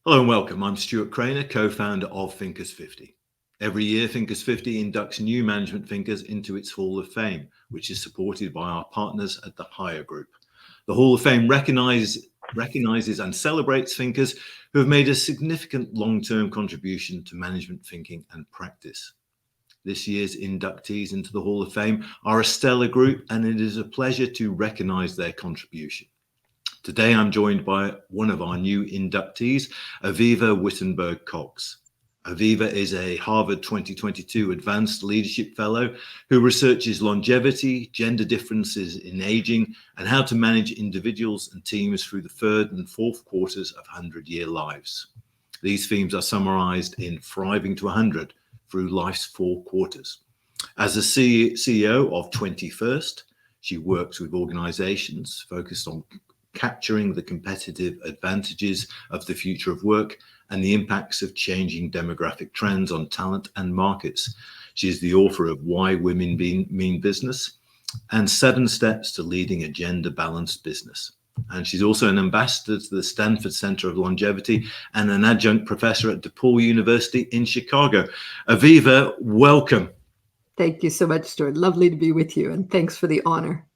Hello and welcome. I'm Stuart Craner, co-founder of Thinkers50. Every year, Thinkers50 inducts new management thinkers into its Hall of Fame, which is supported by our partners at the Hire Group. The Hall of Fame recognizes and celebrates thinkers who have made a significant long-term contribution to management thinking and practice. This year's inductees into the Hall of Fame are a stellar group, and it is a pleasure to recognize their contribution. Today, I'm joined by one of our new inductees, Avivah Wittenberg-Cox. Avivah is a Harvard 2022 Advanced Leadership Fellow who researches longevity, gender differences in aging, and how to manage individuals and teams through the third and fourth quarters of 100-year lives. These themes are summarized in Thriving to 100 through life's 4 quarters. As the CEO of 21st, she works with organizations focused on capturing the competitive advantages of the future of work and the impacts of changing demographic trends on talent and markets. She is the author of Why Women Mean Business and 7 Steps to Leading a Gender-Balanced Business. And she's also an ambassador to the Stanford Center of Longevity and an adjunct professor at DePaul University in Chicago. Avivah, welcome. Thank you so much, Stuart. Lovely to be with you, and thanks for the honor.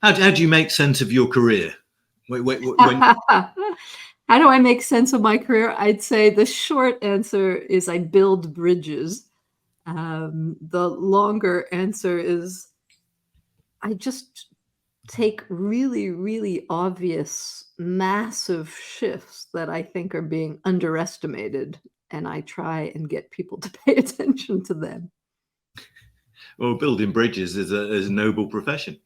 How do you make sense of your career? How do I make sense of my career? I'd say the short answer is I build bridges. The longer answer is I just take really, really obvious, massive shifts that I think are being underestimated, and I try and get people to pay attention to them. Well, building bridges is a noble profession.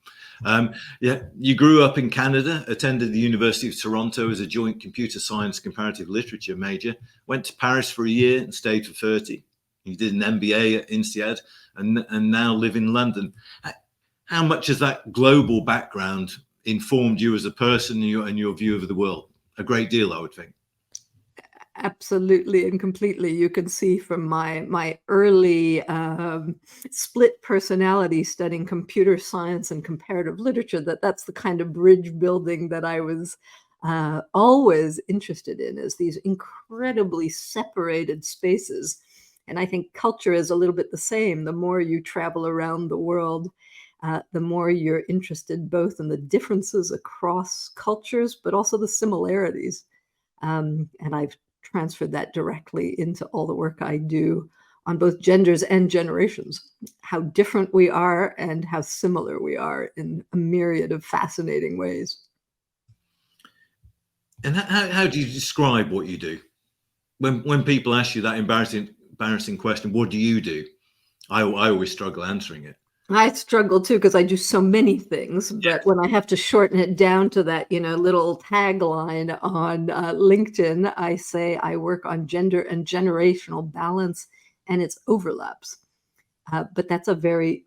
You grew up in Canada, attended the University of Toronto as a joint computer science comparative literature major, went to Paris for a year and stayed for 30. You did an MBA at INSEAD and now live in London. How much has that global background informed you as a person and your view of the world? A great deal, I would think. Absolutely and completely. You can see from my early split personality studying computer science and comparative literature that's the kind of bridge building that I was always interested in, is these incredibly separated spaces. And I think culture is a little bit the same. The more you travel around the world, the more you're interested both in the differences across cultures, but also the similarities. And I've transferred that directly into all the work I do on both genders and generations, how different we are and how similar we are in a myriad of fascinating ways. And how do you describe what you do? When people ask you that embarrassing question, what do you do? I always struggle answering it. I struggle too, because I do so many things, but when I have to shorten it down to that, little tagline on LinkedIn, I say I work on gender and generational balance and its overlaps. But that's a very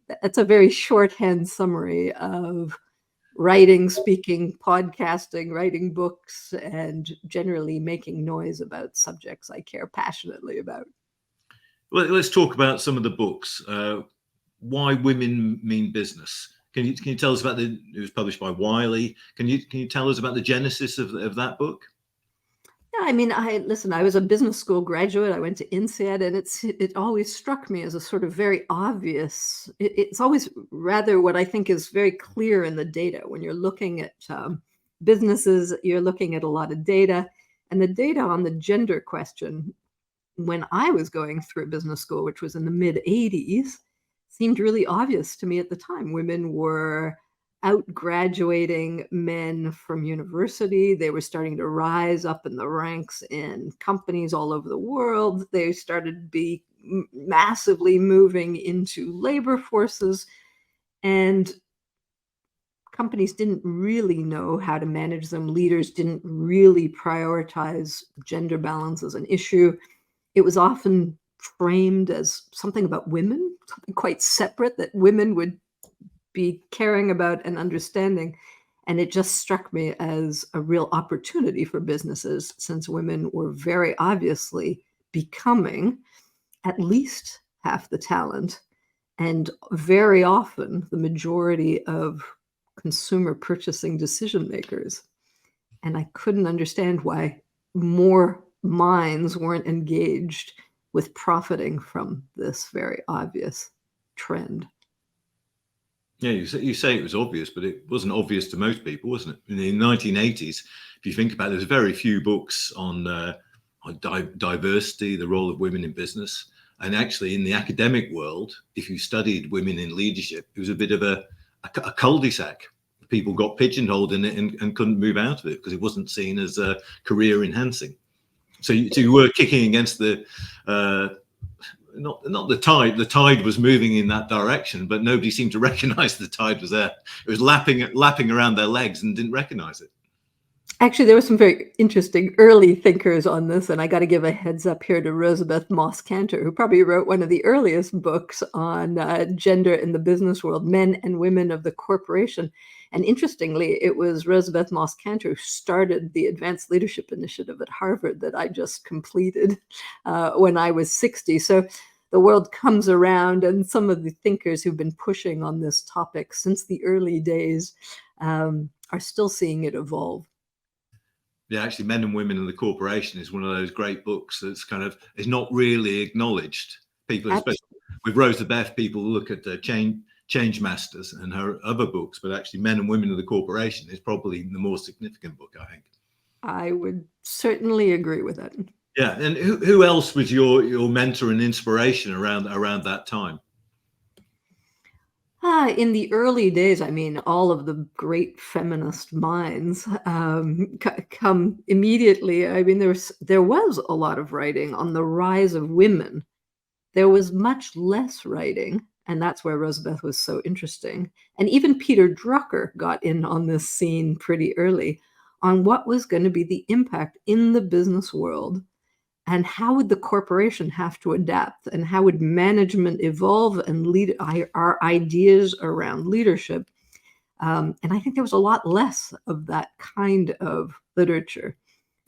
shorthand summary of writing, speaking, podcasting, writing books, and generally making noise about subjects I care passionately about. Well, let's talk about some of the books. Why Women Mean Business. Can you tell us about it was published by Wiley. Can you tell us about the genesis of that book? Yeah, I mean, I was a business school graduate. I went to INSEAD, and it always struck me as a sort of very obvious. It's always rather what I think is very clear in the data. When you're looking at businesses, you're looking at a lot of data, and the data on the gender question, when I was going through business school, which was in the mid 80s, seemed really obvious to me at the time. Women were out-graduating men from university. They were starting to rise up in the ranks in companies all over the world. They started to be massively moving into labor forces, and companies didn't really know how to manage them. Leaders didn't really prioritize gender balance as an issue. It was often framed as something about women, something quite separate that women would be caring about and understanding. And it just struck me as a real opportunity for businesses, since women were very obviously becoming at least half the talent, and very often the majority of consumer purchasing decision makers. And I couldn't understand why more minds weren't engaged with profiting from this very obvious trend. Yeah, you say it was obvious, but it wasn't obvious to most people, wasn't it? In the 1980s, if you think about it, there's very few books on diversity, the role of women in business. And actually, in the academic world, if you studied women in leadership, it was a bit of a cul-de-sac. People got pigeonholed in it and couldn't move out of it because it wasn't seen as career enhancing. So you were kicking against the not the tide. The tide was moving in that direction, but nobody seemed to recognize the tide was there. It was lapping around their legs and didn't recognize it. Actually, there were some very interesting early thinkers on this, and I got to give a heads up here to Rosabeth Moss-Kanter, who probably wrote one of the earliest books on gender in the business world, Men and Women of the Corporation. And interestingly, it was Rosabeth Moss-Kanter who started the Advanced Leadership Initiative at Harvard that I just completed when I was 60. So the world comes around, and some of the thinkers who've been pushing on this topic since the early days are still seeing it evolve. Yeah, actually, Men and Women in the Corporation is one of those great books that's kind of is not really acknowledged. People, especially with Rosabeth, people look at Change Masters and her other books, but actually Men and Women of the Corporation is probably the more significant book, I think. I would certainly agree with that. Yeah, and who else was your mentor and inspiration around that time? In the early days, I mean, all of the great feminist minds come immediately. I mean, there was a lot of writing on the rise of women. There was much less writing, and that's where Rosabeth was so interesting. And even Peter Drucker got in on this scene pretty early on what was going to be the impact in the business world. And how would the corporation have to adapt? And how would management evolve and lead our ideas around leadership? And I think there was a lot less of that kind of literature.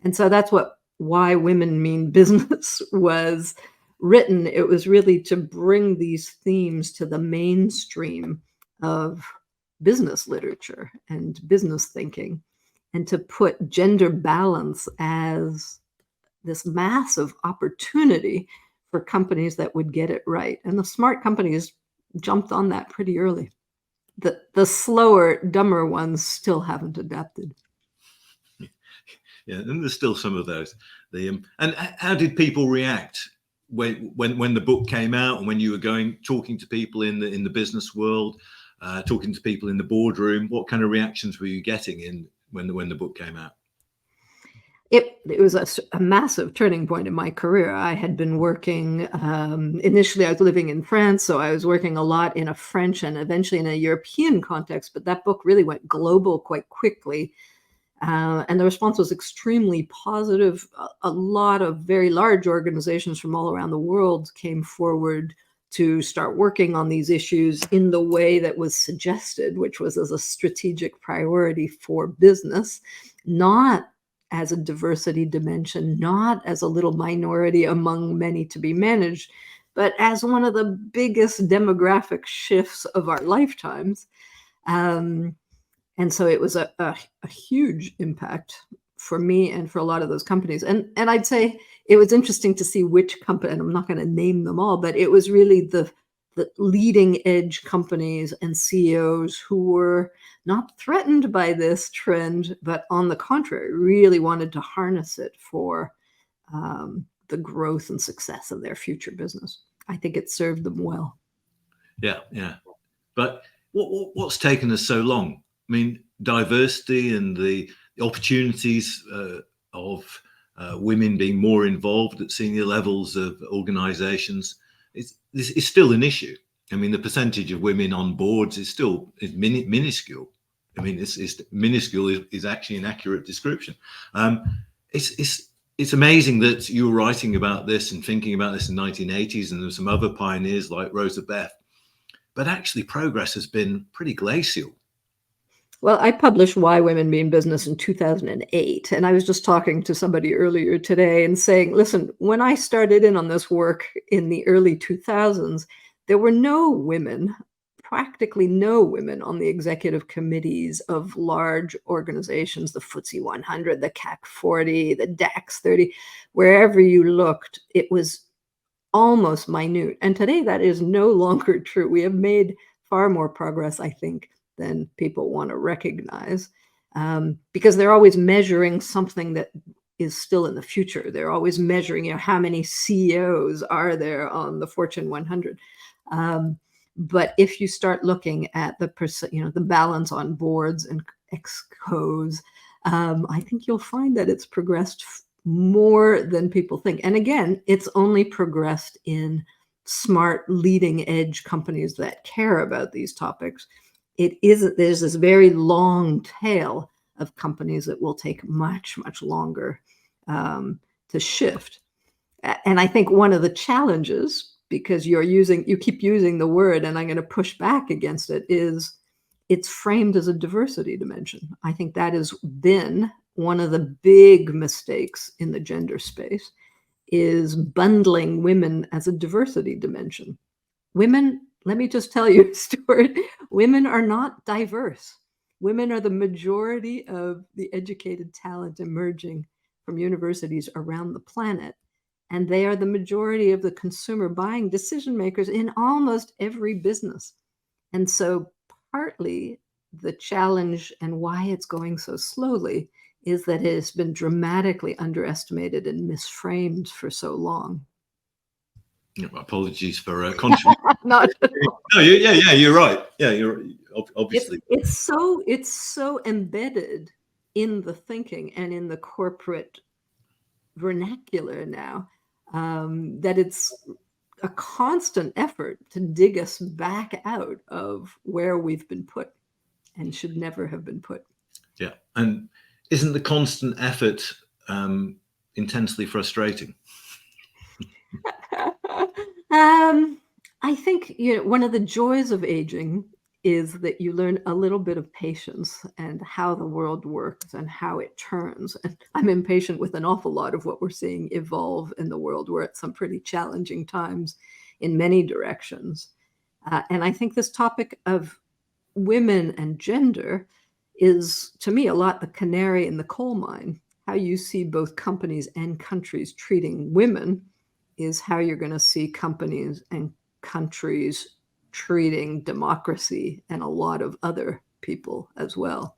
And so that's why Women Mean Business was written. It was really to bring these themes to the mainstream of business literature and business thinking, and to put gender balance as this massive opportunity for companies that would get it right. And the smart companies jumped on that pretty early. The slower, dumber ones still haven't adapted. Yeah, and there's still some of those. And how did people react when the book came out, and when you were talking to people in the business world, talking to people in the boardroom? What kind of reactions were you getting when the book came out? It was a massive turning point in my career. I had been working, initially I was living in France, so I was working a lot in a French and eventually in a European context, but that book really went global quite quickly. And the response was extremely positive. A lot of very large organizations from all around the world came forward to start working on these issues in the way that was suggested, which was as a strategic priority for business, not as a diversity dimension, not as a little minority among many to be managed, but as one of the biggest demographic shifts of our lifetimes. And so it was a huge impact for me and for a lot of those companies. And I'd say it was interesting to see which company, and I'm not going to name them all, but it was really the leading edge companies and CEOs who were not threatened by this trend, but on the contrary, really wanted to harness it for the growth and success of their future business. I think it served them well. Yeah. But what's taken us so long? I mean, diversity and the opportunities of women being more involved at senior levels of organizations is still an issue. I mean, the percentage of women on boards is minuscule. I mean, it's minuscule is actually an accurate description. It's amazing that you were writing about this and thinking about this in the 1980s, and there were some other pioneers like Rosabeth, but actually progress has been pretty glacial. Well, I published Why Women Mean Business in 2008, and I was just talking to somebody earlier today and saying, listen, when I started in on this work in the early 2000s, there were no women practically no women on the executive committees of large organizations, the FTSE 100, the CAC 40, the DAX 30. Wherever you looked, it was almost minute. And today that is no longer true. We have made far more progress, I think, than people want to recognize, because they're always measuring something that is still in the future. They're always measuring, how many CEOs are there on the Fortune 100. But if you start looking at the the balance on boards and excos, I think you'll find that it's progressed more than people think. And again, it's only progressed in smart, leading edge companies that care about these topics. There's this very long tail of companies that will take much, much longer to shift. And I think one of the challenges, because you keep using the word, and I'm going to push back against it, is it's framed as a diversity dimension. I think that has been one of the big mistakes in the gender space, is bundling women as a diversity dimension. Women, let me just tell you, Stuart, women are not diverse. Women are the majority of the educated talent emerging from universities around the planet. And they are the majority of the consumer buying decision makers in almost every business. And so partly the challenge and why it's going so slowly is that it has been dramatically underestimated and misframed for so long. Apologies for contributing. Not No, you're right. Yeah, you're obviously. It's so embedded in the thinking and in the corporate vernacular now, that it's a constant effort to dig us back out of where we've been put and should never have been put. Yeah. And isn't the constant effort intensely frustrating? I think, one of the joys of aging is that you learn a little bit of patience and how the world works and how it turns. And I'm impatient with an awful lot of what we're seeing evolve in the world. We're at some pretty challenging times in many directions. And I think this topic of women and gender is, to me, a lot the canary in the coal mine. How you see both companies and countries treating women is how you're going to see companies and countries treating democracy and a lot of other people as well.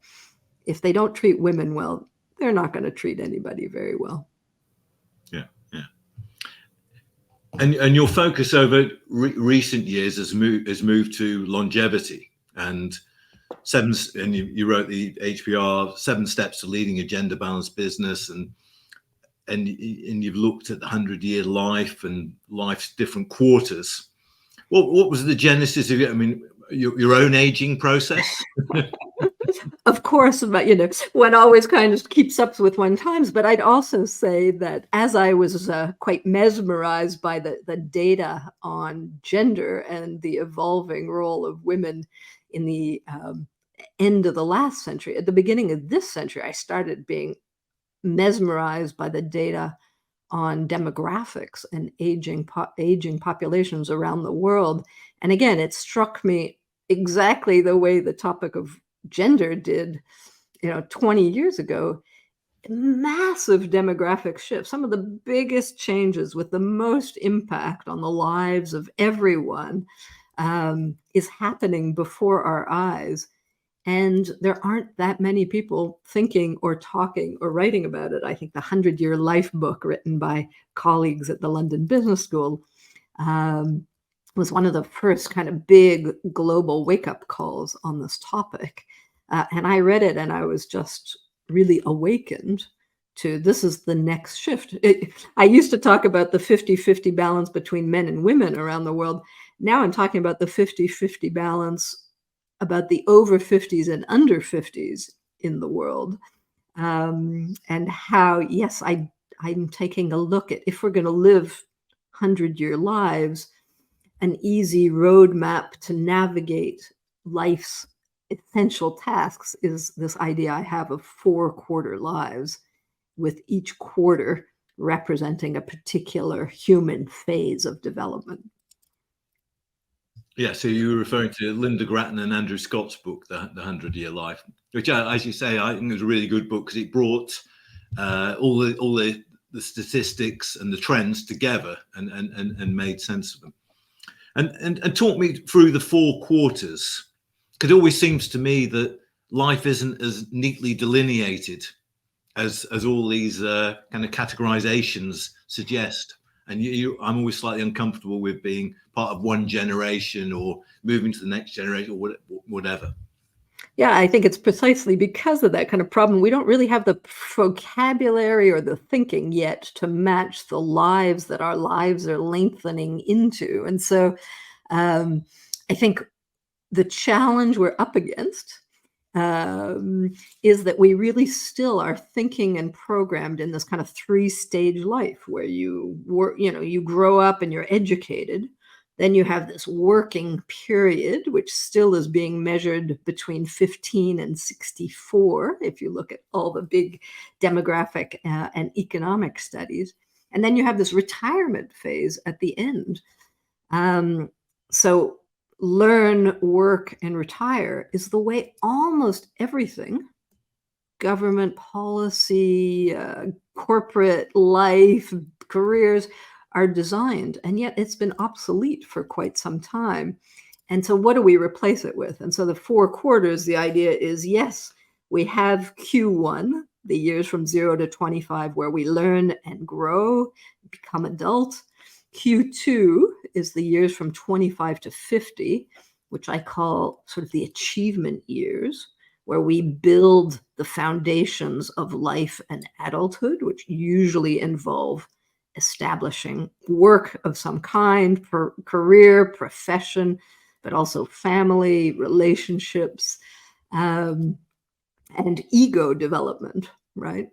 If they don't treat women well, they're not going to treat anybody very well. Yeah. And your focus over recent years has moved to longevity and you wrote the HBR 7 Steps to Leading a Gender Balanced Business, and you've looked at the 100-year life and life's different quarters. What was the genesis of your own aging process? Of course, but one always kind of keeps up with one times. But I'd also say that as I was quite mesmerized by the data on gender and the evolving role of women in the end of the last century, at the beginning of this century, I started being mesmerized by the data on demographics and aging populations around the world. And again, it struck me exactly the way the topic of gender did, 20 years ago. Massive demographic shifts, some of the biggest changes with the most impact on the lives of everyone, is happening before our eyes. And there aren't that many people thinking or talking or writing about it. I think the 100-Year Life book, written by colleagues at the London Business School, was one of the first kind of big global wake-up calls on this topic. And I read it and I was just really awakened to, this is the next shift. I used to talk about the 50-50 balance between men and women around the world. Now I'm talking about the 50-50 balance about the over 50s and under 50s in the world. And how, yes, I'm taking a look at, if we're going to live 100-year lives, an easy roadmap to navigate life's essential tasks is this idea I have of 4-quarter lives, with each quarter representing a particular human phase of development. Yeah, so you were referring to Linda Grattan and Andrew Scott's book, The 100-Year Life, which, as you say, I think was a really good book because it brought all the statistics and the trends together and made sense of them. And talk me through the 4 quarters, because it always seems to me that life isn't as neatly delineated as all these kind of categorizations suggest. And I'm always slightly uncomfortable with being part of one generation or moving to the next generation or whatever. Yeah, I think it's precisely because of that kind of problem. We don't really have the vocabulary or the thinking yet to match the lives that our lives are lengthening into. And so I think the challenge we're up against is that we really still are thinking and programmed in this kind of 3-stage life where you work, you grow up and you're educated. Then you have this working period, which still is being measured between 15 and 64, if you look at all the big demographic and economic studies. And then you have this retirement phase at the end. So learn, work, and retire is the way almost everything, government policy, corporate life, careers, are designed. And yet it's been obsolete for quite some time. And so what do we replace it with? And so the 4 quarters, the idea is, yes, we have Q1, the years from 0 to 25, where we learn and grow, become adult. Q2 is the years from 25 to 50, which I call sort of the achievement years, where we build the foundations of life and adulthood, which usually involve establishing work of some kind, career, profession, but also family, relationships, and ego development, right?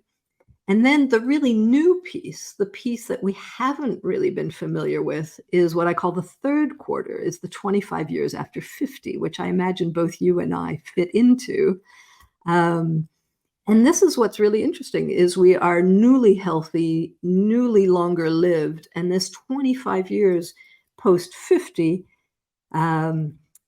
And then the really new piece, the piece that we haven't really been familiar with, is what I call the 3rd quarter, is the 25 years after 50, which I imagine both you and I fit into. And this is what's really interesting, is we are newly healthy, newly longer lived, and this 25 years post 50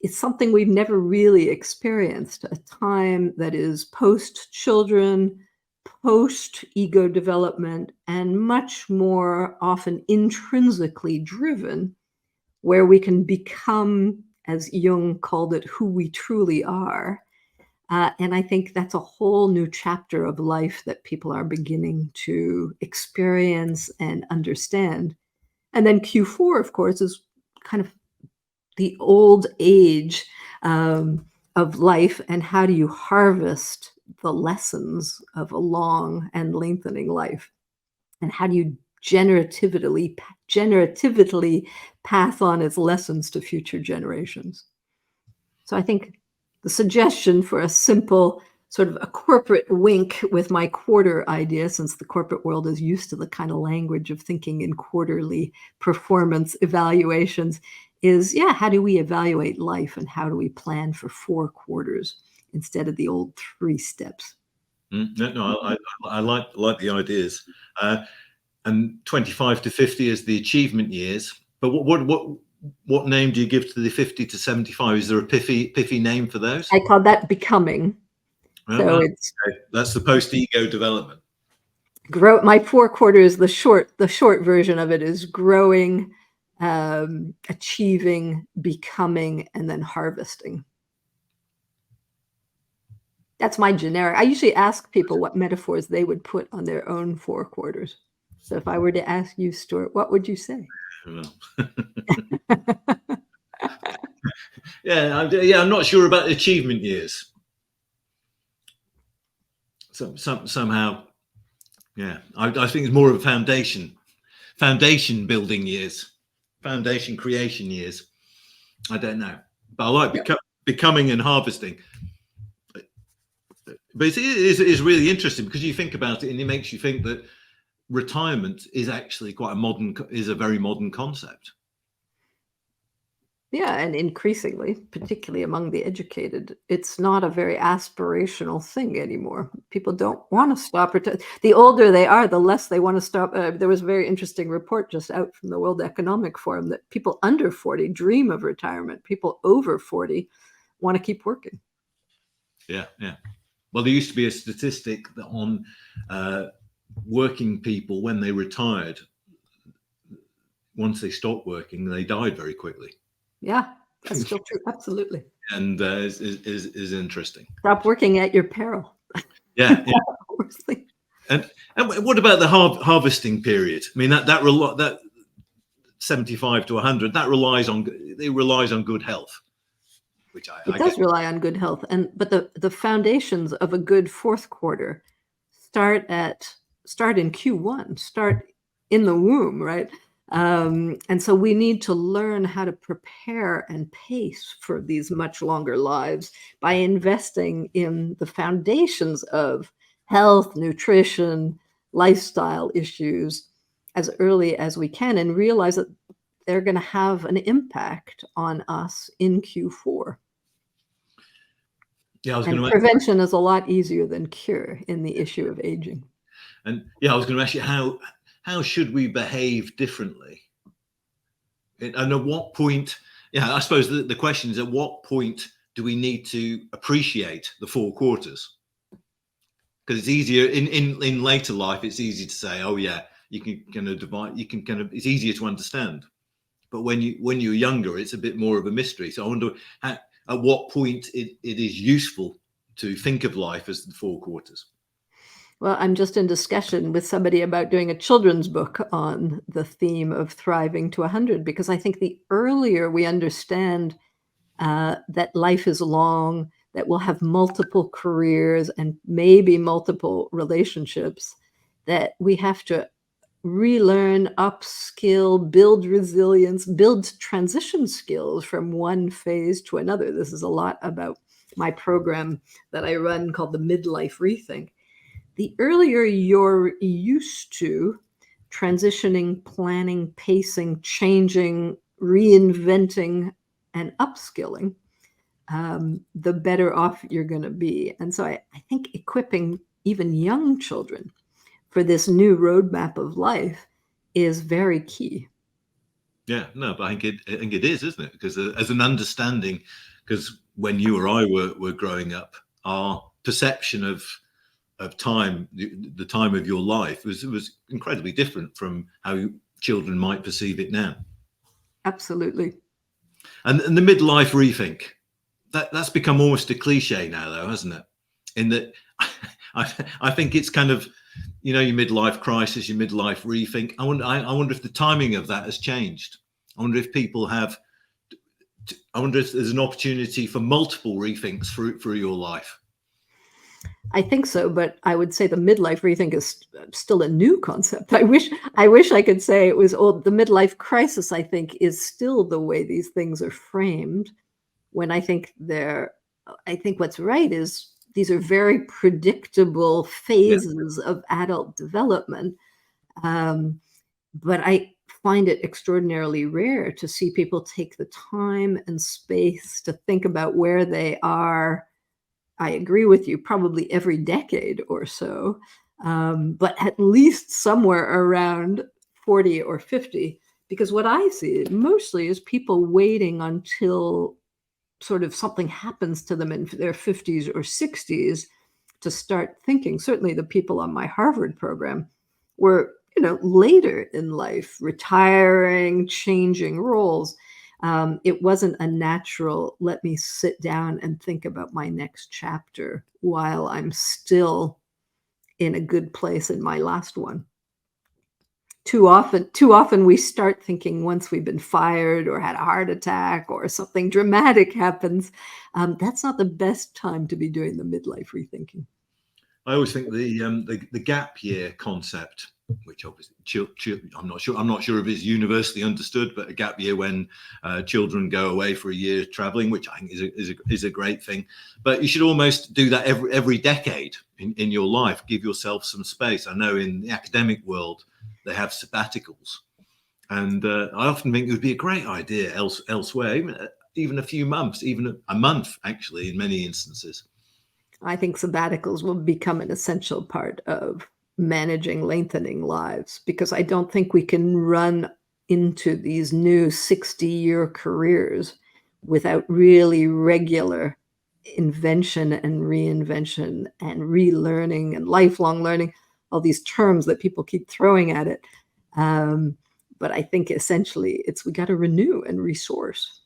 is something we've never really experienced, a time that is post children, post ego development, and much more often intrinsically driven, where we can become, as Jung called it, who we truly are. And I think that's a whole new chapter of life that people are beginning to experience and understand. And then Q4, of course, is kind of the old age of life, and how do you harvest the lessons of a long and lengthening life? And how do you generatively pass on its lessons to future generations? So I think the suggestion for a simple sort of a corporate wink with my quarter idea, since the corporate world is used to the kind of language of thinking in quarterly performance evaluations, is, yeah, how do we evaluate life and how do we plan for 4 quarters instead of the old 3 steps? No, I like the ideas. And 25 to 50 is the achievement years. But what name do you give to the 50 to 75? Is there a pithy name for those? I call that becoming. So it's that's the post-ego development. My 4 quarters, the short version of it is growing, achieving, becoming, and then harvesting. That's my generic. I usually ask people what metaphors they would put on their own 4 quarters. So if I were to ask you, Stuart, what would you say? I'm not sure about the achievement years. So somehow, yeah, I think it's more of a foundation building years, foundation creation years. I don't know, but I like becoming and harvesting. But it is really interesting because you think about it and it makes you think that retirement is actually a very modern concept. Yeah, and increasingly, particularly among the educated, it's not a very aspirational thing anymore. People don't want to stop. The older they are, the less they want to stop. There was a very interesting report just out from the World Economic Forum that people under 40 dream of retirement. People over 40 want to keep working. Yeah, yeah. Well, there used to be a statistic that on working people, when they retired, once they stopped working, they died very quickly. Yeah, that's still true. Absolutely. And is interesting. Stop working at your peril. Yeah, yeah. And what about the harvesting period? I mean, that 75 to 100, that relies on good health, which it does rely on good health. But the foundations of a good fourth quarter start in Q1, start in the womb, right? And so we need to learn how to prepare and pace for these much longer lives by investing in the foundations of health, nutrition, lifestyle issues as early as we can, and realize that they're going to have an impact on us in Q4. Yeah, and prevention is a lot easier than cure in the issue of aging. And yeah, I was going to ask you, how should we behave differently? And at what point, I suppose the question is, at what point do we need to appreciate the 4 quarters? Because it's easier in later life, it's easy to say, oh yeah, you can kind of divide, it's easier to understand. But when you're younger, it's a bit more of a mystery. So I wonder at what point it is useful to think of life as the 4 quarters. Well, I'm just in discussion with somebody about doing a children's book on the theme of thriving to 100, because I think the earlier we understand that life is long, that we'll have multiple careers and maybe multiple relationships, that we have to relearn, upskill, build resilience, build transition skills from one phase to another. This is a lot about my program that I run called the Midlife Rethink. The earlier you're used to transitioning, planning, pacing, changing, reinventing, and upskilling, the better off you're going to be. And so I think equipping even young children for this new roadmap of life is very key. Yeah, no, but I think it is, isn't it? Because as an understanding, because when you or I were growing up, our perception of time, the time of your life was incredibly different from how children might perceive it now. Absolutely. And the midlife rethink, that's become almost a cliche now, though, hasn't it? In that, I think it's kind of, your midlife crisis, your midlife rethink. I wonder if the timing of that has changed. I wonder if there's an opportunity for multiple rethinks through your life. I think so, but I would say the midlife rethink is still a new concept. I wish I could say it was old. The midlife crisis, I think, is still the way these things are framed. When I think what's right is these are very predictable phases of adult development. But I find it extraordinarily rare to see people take the time and space to think about where they are. I agree with you, probably every decade or so, but at least somewhere around 40 or 50, because what I see mostly is people waiting until sort of something happens to them in their 50s or 60s to start thinking. Certainly the people on my Harvard program were, later in life, retiring, changing roles. It wasn't a natural, let me sit down and think about my next chapter while I'm still in a good place in my last one. Too often we start thinking once we've been fired or had a heart attack or something dramatic happens. That's not the best time to be doing the midlife rethinking. I always think the gap year concept, which obviously I'm not sure if it's universally understood, but a gap year when children go away for a year traveling, which I think is a great thing. But you should almost do that every decade in your life. Give yourself some space. I know in the academic world they have sabbaticals, And I often think it would be a great idea elsewhere, even a few months, even a month, actually, in many instances. I think sabbaticals will become an essential part of managing lengthening lives, because I don't think we can run into these new 60-year careers without really regular invention and reinvention and relearning and lifelong learning, all these terms that people keep throwing at it. But I think essentially we got to renew and resource.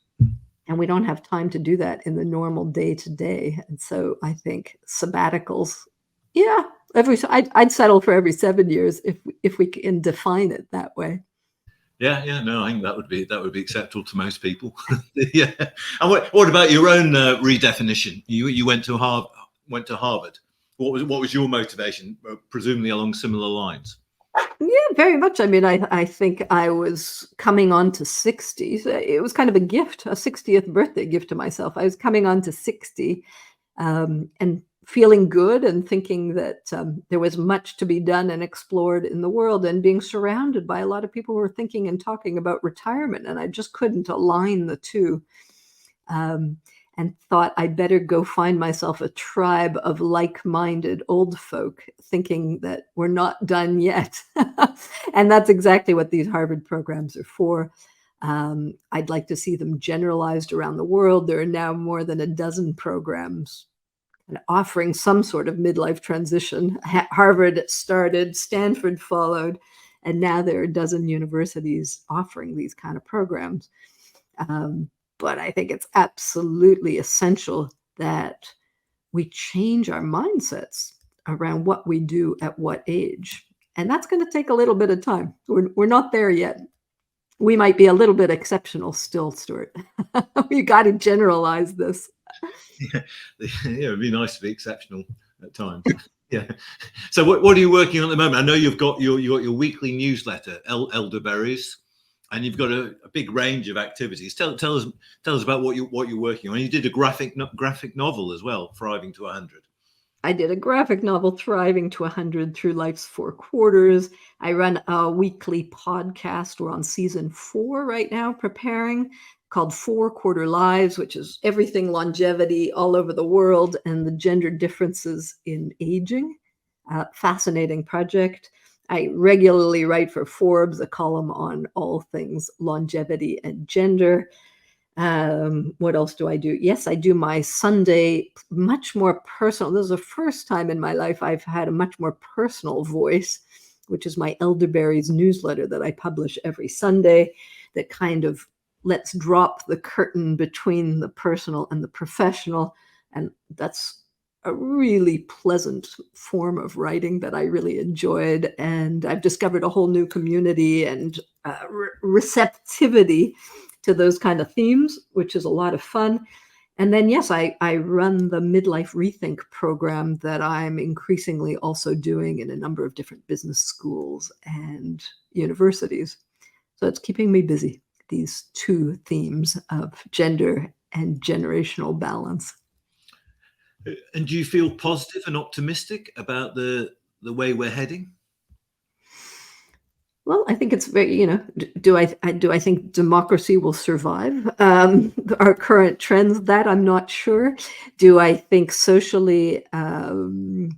And we don't have time to do that in the normal day to day. And so I think sabbaticals, yeah, I'd settle for every 7 years if we can define it that way. Yeah, no, I think that would be acceptable to most people. Yeah. And what about your own redefinition? You went to Harvard. What was your motivation? Presumably along similar lines. Yeah, very much. I mean, I think I was coming on to 60. So it was kind of a gift, a 60th birthday gift to myself. I was coming on to 60, and feeling good and thinking that there was much to be done and explored in the world, and being surrounded by a lot of people who were thinking and talking about retirement. And I just couldn't align the two. And thought I'd better go find myself a tribe of like-minded old folk thinking that we're not done yet. And that's exactly what these Harvard programs are for. I'd like to see them generalized around the world. There are now more than a dozen programs offering some sort of midlife transition. Harvard started, Stanford followed, and now there are a dozen universities offering these kind of programs. But I think it's absolutely essential that we change our mindsets around what we do at what age. And that's going to take a little bit of time. We're not there yet. We might be a little bit exceptional still, Stuart. You got to generalize this. Yeah, it'd be nice to be exceptional at times. Yeah. So what are you working on at the moment? I know you've got your weekly newsletter, Elderberries, and you've got a big range of activities. Tell us about what you're working on. You did a graphic novel as well, Thriving to 100. I did a graphic novel, Thriving to 100 Through Life's Four Quarters. I run a weekly podcast. We're on season 4 right now, preparing, called 4 Quarter Lives, which is everything longevity all over the world and the gender differences in aging. Fascinating project. I regularly write for Forbes, a column on all things longevity and gender. What else do I do? Yes, I do my Sunday, much more personal. This is the first time in my life I've had a much more personal voice, which is my Elderberries newsletter that I publish every Sunday, that kind of lets drop the curtain between the personal and the professional. And that's a really pleasant form of writing that I really enjoyed. And I've discovered a whole new community and receptivity to those kind of themes, which is a lot of fun. And then, yes, I run the Midlife Rethink program that I'm increasingly also doing in a number of different business schools and universities. So it's keeping me busy, these two themes of gender and generational balance. And do you feel positive and optimistic about the way we're heading? Well, I think it's very, do I think democracy will survive our current trends? That I'm not sure. Do I think socially and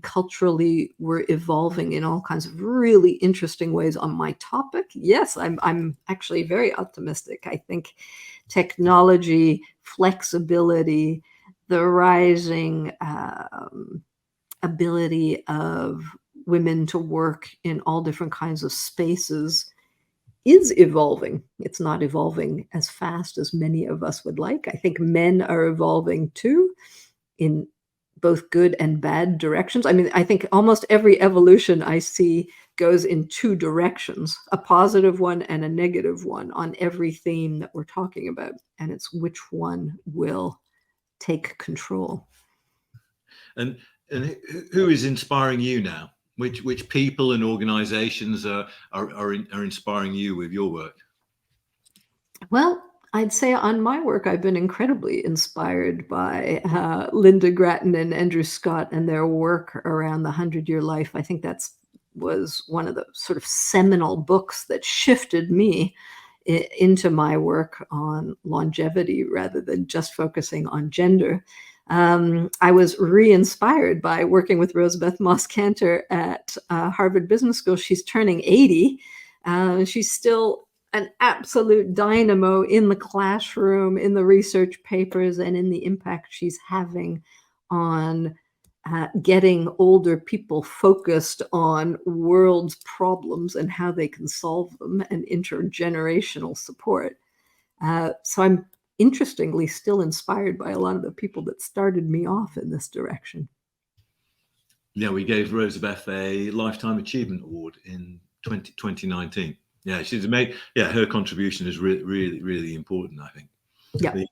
culturally we're evolving in all kinds of really interesting ways on my topic? Yes, I'm actually very optimistic. I think technology, flexibility, the rising ability of women to work in all different kinds of spaces is evolving. It's not evolving as fast as many of us would like. I think men are evolving too, in both good and bad directions. I mean, I think almost every evolution I see goes in two directions, a positive one and a negative one on every theme that we're talking about. And it's which one will take control. And who is inspiring you now? Which people and organizations are inspiring you with your work? Well, I'd say on my work, I've been incredibly inspired by Linda Grattan and Andrew Scott and their work around the 100-year life. I think that's was one of the sort of seminal books that shifted me into my work on longevity rather than just focusing on gender. I was re-inspired by working with Rosabeth Moss-Kanter at Harvard Business School. She's turning 80. She's still an absolute dynamo in the classroom, in the research papers, and in the impact she's having on getting older people focused on world's problems and how they can solve them, and intergenerational support. So I'm interestingly still inspired by a lot of the people that started me off in this direction. Yeah, we gave Rosabeth a Lifetime Achievement Award in 2019. Yeah, she's amazing. Yeah, her contribution is really important, I think. Yeah.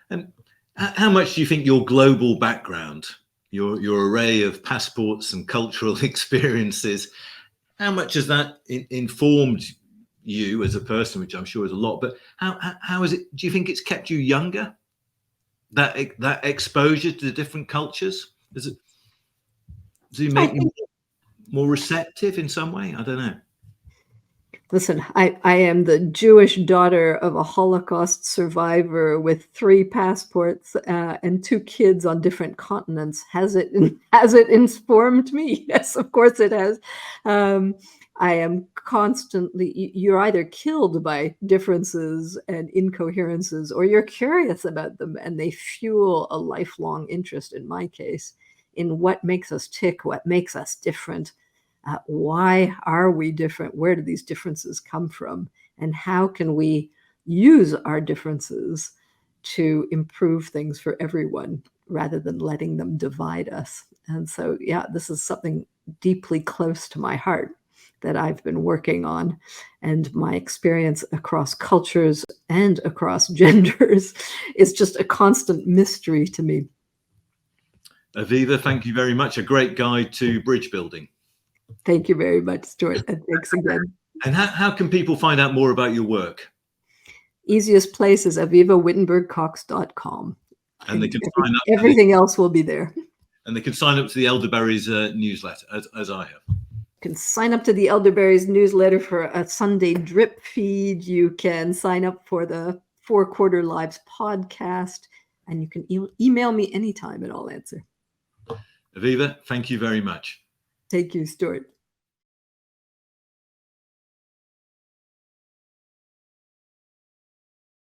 And how much do you think your global background, your array of passports and cultural experiences, how much has that informed you as a person, which I'm sure is a lot, but how is it, do you think it's kept you younger? That exposure to the different cultures? Does it make you more receptive in some way? I don't know. Listen, I am the Jewish daughter of a Holocaust survivor with 3 passports and 2 kids on different continents. Has it informed me? Yes, of course it has. I am constantly, you're either killed by differences and incoherences, or you're curious about them, and they fuel a lifelong interest, in my case, in what makes us tick, what makes us different. Why are we different? Where do these differences come from? And how can we use our differences to improve things for everyone rather than letting them divide us? And so, yeah, this is something deeply close to my heart that I've been working on. And my experience across cultures and across genders is just a constant mystery to me. Avivah, thank you very much. A great guide to bridge building. Thank you very much, Stuart, and thanks again. And how can people find out more about your work? Easiest place is avivahwittenberg-Cox.com. And they can sign up. Everything else will be there. And they can sign up to the Elderberries newsletter, as I have. You can sign up to the Elderberries newsletter for a Sunday drip feed. You can sign up for the 4 Quarter Lives podcast, and you can email me anytime and I'll answer. Avivah, thank you very much. Thank you, Stuart.